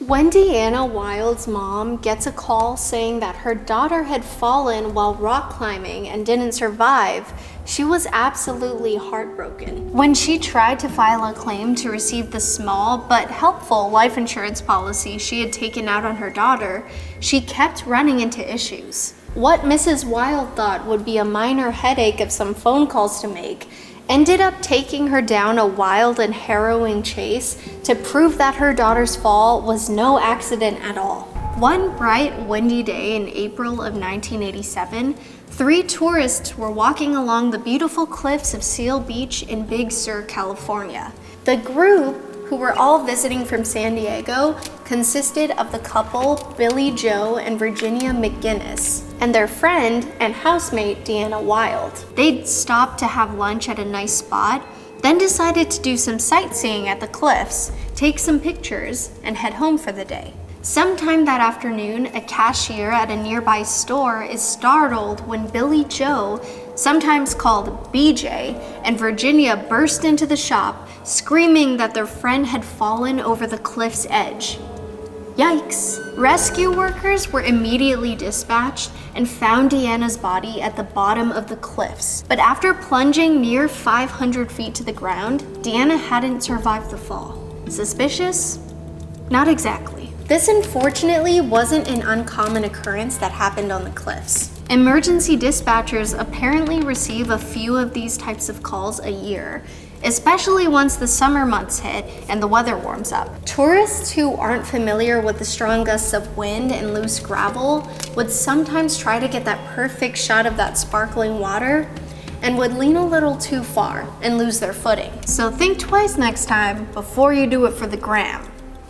When Deana Wild's mom gets a call saying that her daughter had fallen while rock climbing and didn't survive, she was absolutely heartbroken. When she tried to file a claim to receive the small but helpful life insurance policy she had taken out on her daughter, she kept running into issues. What Mrs. Wild thought would be a minor headache of some phone calls to make ended up taking her down a wild and harrowing chase to prove that her daughter's fall was no accident at all. One bright, windy day in April of 1987, 3 tourists were walking along the beautiful cliffs of Seal Beach in Big Sur, California. The group, who were all visiting from San Diego, consisted of the couple Billy Joe and Virginia McGinnis, and their friend and housemate Deana Wild. They'd stopped to have lunch at a nice spot, then decided to do some sightseeing at the cliffs, take some pictures, and head home for the day. Sometime that afternoon, a cashier at a nearby store is startled when Billy Joe, sometimes called BJ, and Virginia burst into the shop, screaming that their friend had fallen over the cliff's edge. Yikes! Rescue workers were immediately dispatched and found Deanna's body at the bottom of the cliffs. But after plunging near 500 feet to the ground, Deanna hadn't survived the fall. Suspicious? Not exactly. This unfortunately wasn't an uncommon occurrence that happened on the cliffs. Emergency dispatchers apparently receive a few of these types of calls a year, especially once the summer months hit and the weather warms up. Tourists who aren't familiar with the strong gusts of wind and loose gravel would sometimes try to get that perfect shot of that sparkling water and would lean a little too far and lose their footing. So think twice next time before you do it for the gram.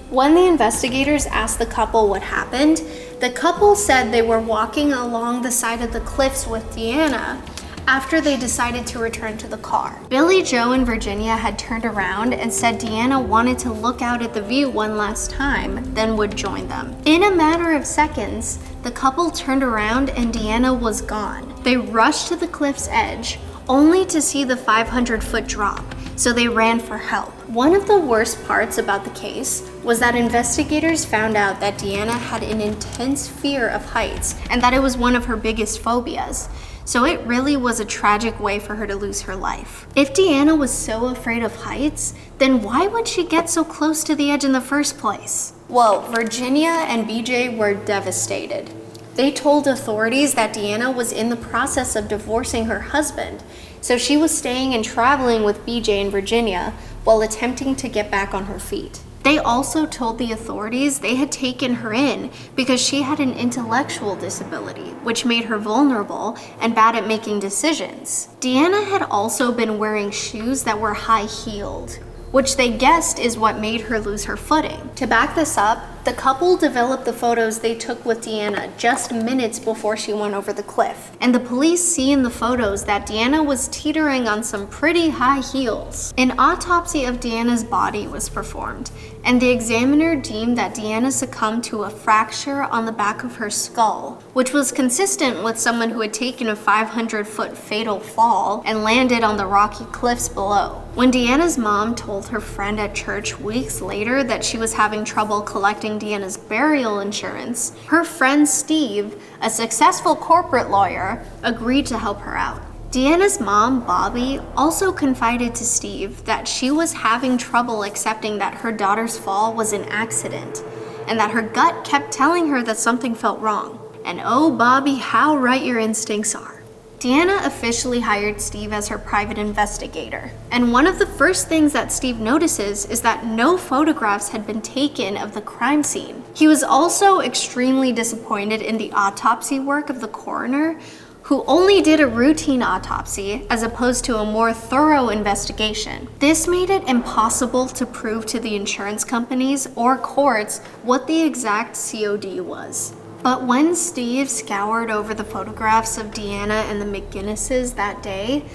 When the investigators asked the couple what happened, the couple said they were walking along the side of the cliffs with Deanna after they decided to return to the car. Billy Joe and Virginia had turned around and said Deanna wanted to look out at the view one last time, then would join them. In a matter of seconds, the couple turned around and Deanna was gone. They rushed to the cliff's edge, only to see the 500-foot drop, so they ran for help. One of the worst parts about the case was that investigators found out that Deanna had an intense fear of heights and that it was one of her biggest phobias. So it really was a tragic way for her to lose her life. If Deanna was so afraid of heights, then why would she get so close to the edge in the first place? Well, Virginia and BJ were devastated. They told authorities that Deanna was in the process of divorcing her husband, so she was staying and traveling with BJ and Virginia while attempting to get back on her feet. They also told the authorities they had taken her in because she had an intellectual disability, which made her vulnerable and bad at making decisions. Deanna had also been wearing shoes that were high-heeled, which they guessed is what made her lose her footing. To back this up, the couple developed the photos they took with Deanna just minutes before she went over the cliff. And the police see in the photos that Deanna was teetering on some pretty high heels. An autopsy of Deanna's body was performed, and the examiner deemed that Deanna succumbed to a fracture on the back of her skull, which was consistent with someone who had taken a 500-foot fatal fall and landed on the rocky cliffs below. When Deanna's mom told her friend at church weeks later that she was having trouble collecting Deanna's burial insurance, her friend Steve, a successful corporate lawyer, agreed to help her out. Deanna's mom, Bobby, also confided to Steve that she was having trouble accepting that her daughter's fall was an accident, and that her gut kept telling her that something felt wrong. And oh, Bobby, how right your instincts are. Deanna officially hired Steve as her private investigator, and one of the first things that Steve notices is that no photographs had been taken of the crime scene. He was also extremely disappointed in the autopsy work of the coroner, who only did a routine autopsy as opposed to a more thorough investigation. This made it impossible to prove to the insurance companies or courts what the exact COD was. But when Steve scoured over the photographs of Deanna and the McGinnises that day,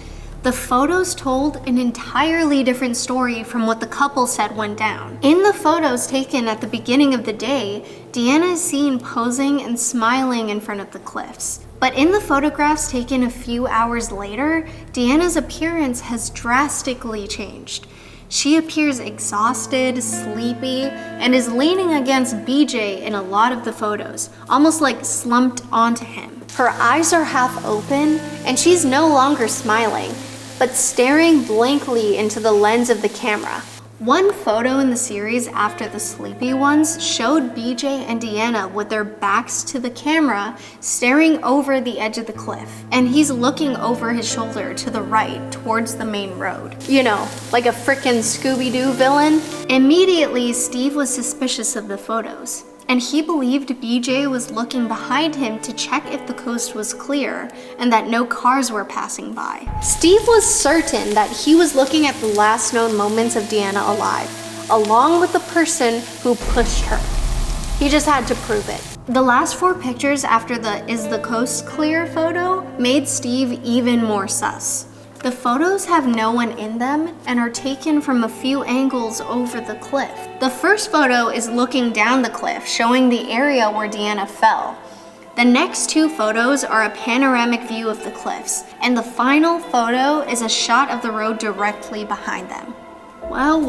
the photos told an entirely different story from what the couple said went down. In the photos taken at the beginning of the day, Deanna is seen posing and smiling in front of the cliffs. But in the photographs taken a few hours later, Deanna's appearance has drastically changed. She appears exhausted, sleepy, and is leaning against BJ in a lot of the photos, almost like slumped onto him. Her eyes are half open, and she's no longer smiling, but staring blankly into the lens of the camera. One photo in the series after the sleepy ones showed BJ and Deanna with their backs to the camera staring over the edge of the cliff, and he's looking over his shoulder to the right towards the main road. You know, like a frickin' Scooby-Doo villain. Immediately, Steve was suspicious of the photos, and he believed BJ was looking behind him to check if the coast was clear and that no cars were passing by. Steve was certain that he was looking at the last known moments of Deanna alive, along with the person who pushed her. He just had to prove it. The last 4 pictures after the "is the coast clear" photo made Steve even more sus. The photos have no one in them and are taken from a few angles over the cliff. The first photo is looking down the cliff, showing the area where Deanna fell. The next 2 photos are a panoramic view of the cliffs, and the final photo is a shot of the road directly behind them. Well,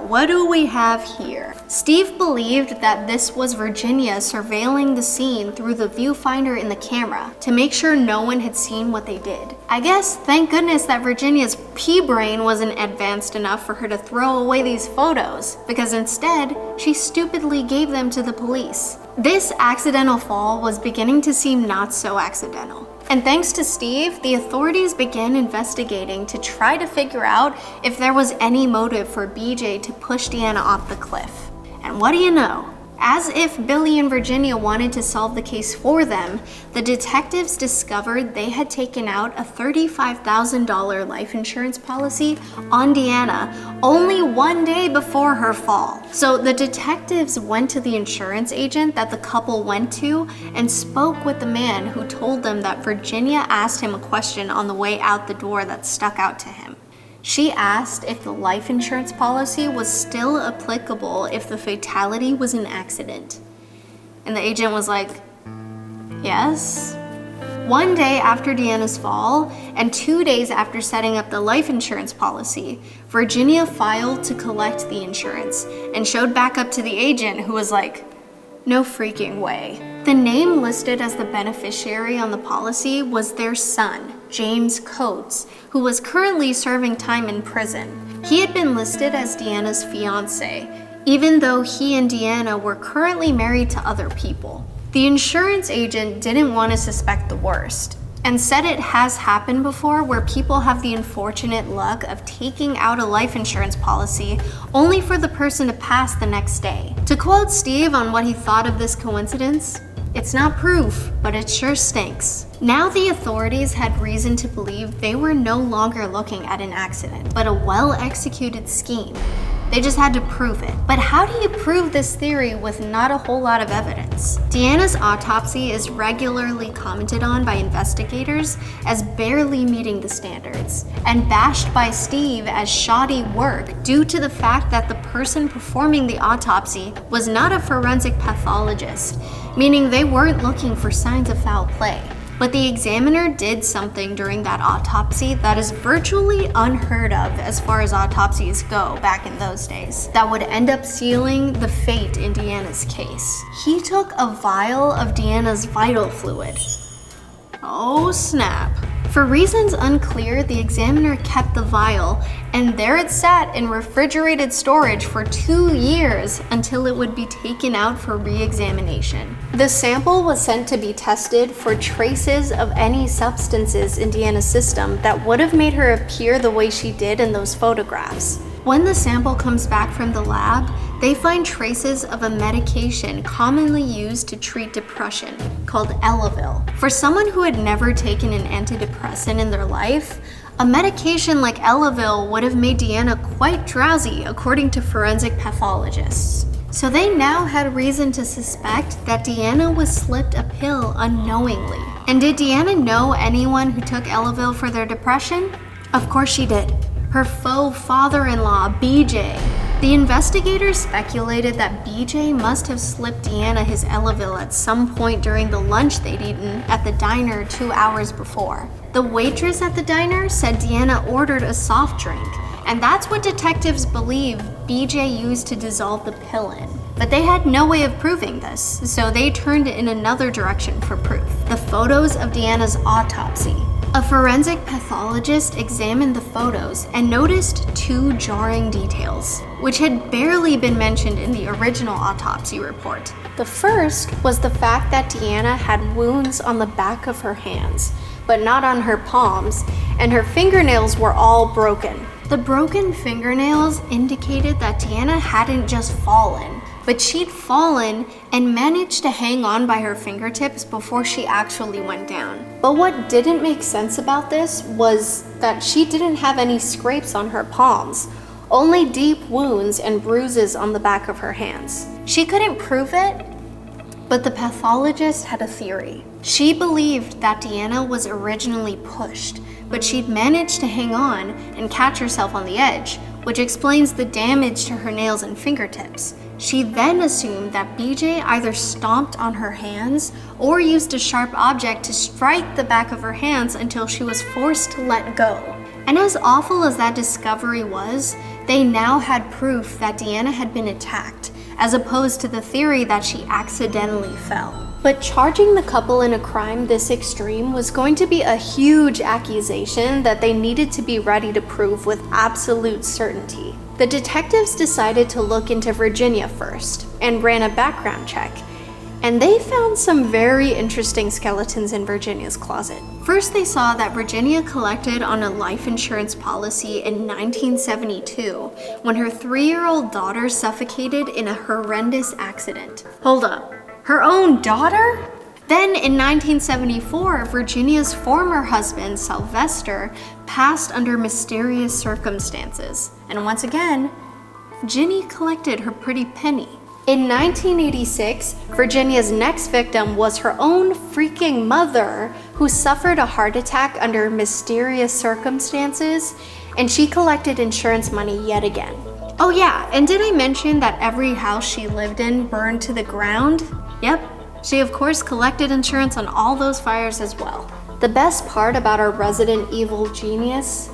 what do we have here? Steve believed that this was Virginia surveilling the scene through the viewfinder in the camera to make sure no one had seen what they did. I guess thank goodness that Virginia's pea brain wasn't advanced enough for her to throw away these photos, because instead, she stupidly gave them to the police. This accidental fall was beginning to seem not so accidental. And thanks to Steve, the authorities began investigating to try to figure out if there was any motive for BJ to push Deanna off the cliff. And what do you know? As if Billy and Virginia wanted to solve the case for them, the detectives discovered they had taken out a $35,000 life insurance policy on Deanna only 1 day before her fall. So the detectives went to the insurance agent that the couple went to and spoke with the man who told them that Virginia asked him a question on the way out the door that stuck out to him. She asked if the life insurance policy was still applicable if the fatality was an accident. And the agent was like, yes. 1 day after Deanna's fall, and 2 days after setting up the life insurance policy, Virginia filed to collect the insurance and showed back up to the agent, who was like, no freaking way. The name listed as the beneficiary on the policy was their son, James Coates, who was currently serving time in prison. He had been listed as Deanna's fiance, even though he and Deanna were currently married to other people. The insurance agent didn't want to suspect the worst, and said it has happened before where people have the unfortunate luck of taking out a life insurance policy only for the person to pass the next day. To quote Steve on what he thought of this coincidence, "It's not proof, but it sure stinks." Now the authorities had reason to believe they were no longer looking at an accident, but a well-executed scheme. They just had to prove it. But how do you prove this theory with not a whole lot of evidence? Deanna's autopsy is regularly commented on by investigators as barely meeting the standards, and bashed by Steve as shoddy work due to the fact that the person performing the autopsy was not a forensic pathologist, meaning they weren't looking for signs of foul play. But the examiner did something during that autopsy that is virtually unheard of as far as autopsies go back in those days, that would end up sealing the fate in Deanna's case. He took a vial of Deanna's vital fluid. Oh snap. For reasons unclear, the examiner kept the vial, and there it sat in refrigerated storage for 2 years until it would be taken out for re-examination. The sample was sent to be tested for traces of any substances in Deanna's system that would have made her appear the way she did in those photographs. When the sample comes back from the lab, they find traces of a medication commonly used to treat depression called Elavil. For someone who had never taken an antidepressant in their life, a medication like Elavil would have made Deanna quite drowsy, according to forensic pathologists. So they now had reason to suspect that Deanna was slipped a pill unknowingly. And did Deanna know anyone who took Elavil for their depression? Of course she did. Her faux father-in-law, BJ. The investigators speculated that BJ must have slipped Deanna his Elavil at some point during the lunch they'd eaten at the diner 2 hours before. The waitress at the diner said Deanna ordered a soft drink, And that's what detectives believe BJ used to dissolve the pill in. But they had no way of proving this, so they turned in another direction for proof: the photos of Deanna's autopsy. A forensic pathologist examined the photos and noticed two jarring details, which had barely been mentioned in the original autopsy report. The first was the fact that Deanna had wounds on the back of her hands, but not on her palms, and her fingernails were all broken. The broken fingernails indicated that Deanna hadn't just fallen, but she'd fallen and managed to hang on by her fingertips before she actually went down. But what didn't make sense about this was that she didn't have any scrapes on her palms, only deep wounds and bruises on the back of her hands. She couldn't prove it, but the pathologist had a theory. She believed that Deanna was originally pushed, but she'd managed to hang on and catch herself on the edge, which explains the damage to her nails and fingertips. She then assumed that BJ either stomped on her hands or used a sharp object to strike the back of her hands until she was forced to let go. And as awful as that discovery was, they now had proof that Deanna had been attacked, as opposed to the theory that she accidentally fell. But charging the couple in a crime this extreme was going to be a huge accusation that they needed to be ready to prove with absolute certainty. The detectives decided to look into Virginia first and ran a background check, and they found some very interesting skeletons in Virginia's closet. First, they saw that Virginia collected on a life insurance policy in 1972 when her 3-year-old daughter suffocated in a horrendous accident. Hold up, her own daughter? Then in 1974, Virginia's former husband, Sylvester, passed under mysterious circumstances. And once again, Ginny collected her pretty penny. In 1986, Virginia's next victim was her own freaking mother, who suffered a heart attack under mysterious circumstances, and she collected insurance money yet again. Oh yeah, and did I mention that every house she lived in burned to the ground? Yep, she of course collected insurance on all those fires as well. The best part about our resident evil genius,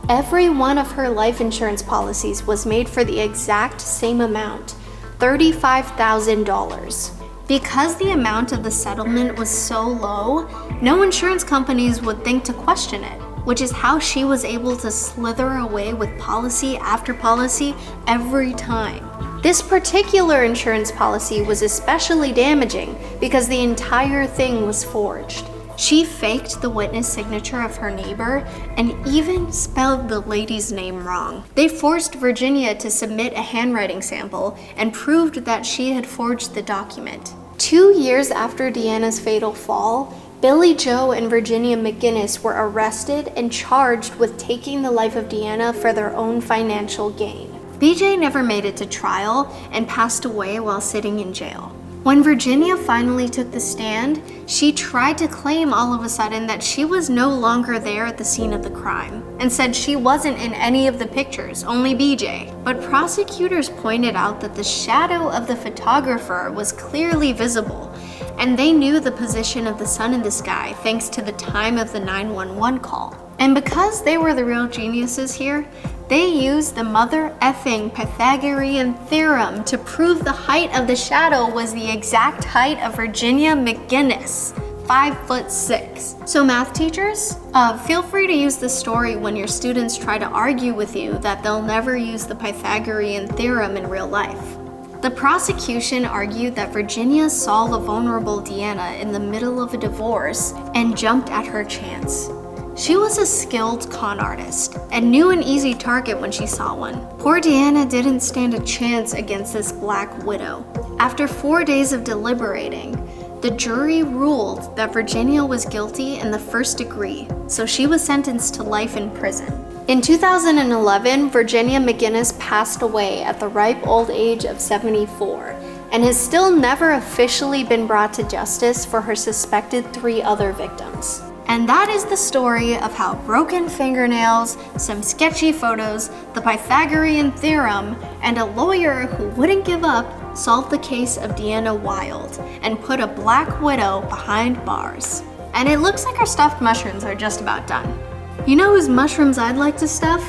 every one of her life insurance policies was made for the exact same amount, $35,000. Because the amount of the settlement was so low, no insurance companies would think to question it, which is how she was able to slither away with policy after policy every time. This particular insurance policy was especially damaging because the entire thing was forged. She faked the witness signature of her neighbor and even spelled the lady's name wrong. They forced Virginia to submit a handwriting sample and proved that she had forged the document. 2 years after Deanna's fatal fall, Billy Joe and Virginia McGinnis were arrested and charged with taking the life of Deanna for their own financial gain. BJ never made it to trial and passed away while sitting in jail. When Virginia finally took the stand, she tried to claim all of a sudden that she was no longer there at the scene of the crime and said she wasn't in any of the pictures, only BJ. But prosecutors pointed out that the shadow of the photographer was clearly visible, and they knew the position of the sun in the sky thanks to the time of the 911 call. And because they were the real geniuses here, they used the mother effing Pythagorean theorem to prove the height of the shadow was the exact height of Virginia McGinnis, 5'6". So math teachers, feel free to use this story when your students try to argue with you that they'll never use the Pythagorean theorem in real life. The prosecution argued that Virginia saw the vulnerable Deanna in the middle of a divorce and jumped at her chance. She was a skilled con artist and knew an easy target when she saw one. Poor Deanna didn't stand a chance against this black widow. After 4 days of deliberating, the jury ruled that Virginia was guilty in the first degree, so she was sentenced to life in prison. In 2011, Virginia McGinnis passed away at the ripe old age of 74 and has still never officially been brought to justice for her suspected 3 other victims. And that is the story of how broken fingernails, some sketchy photos, the Pythagorean theorem, and a lawyer who wouldn't give up solved the case of Deana Wild and put a black widow behind bars. And it looks like our stuffed mushrooms are just about done. You know whose mushrooms I'd like to stuff?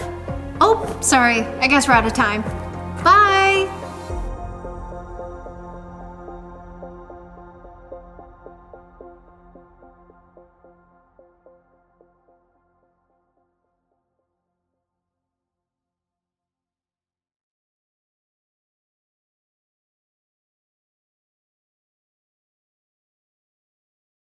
Oh, sorry, I guess we're out of time. Bye!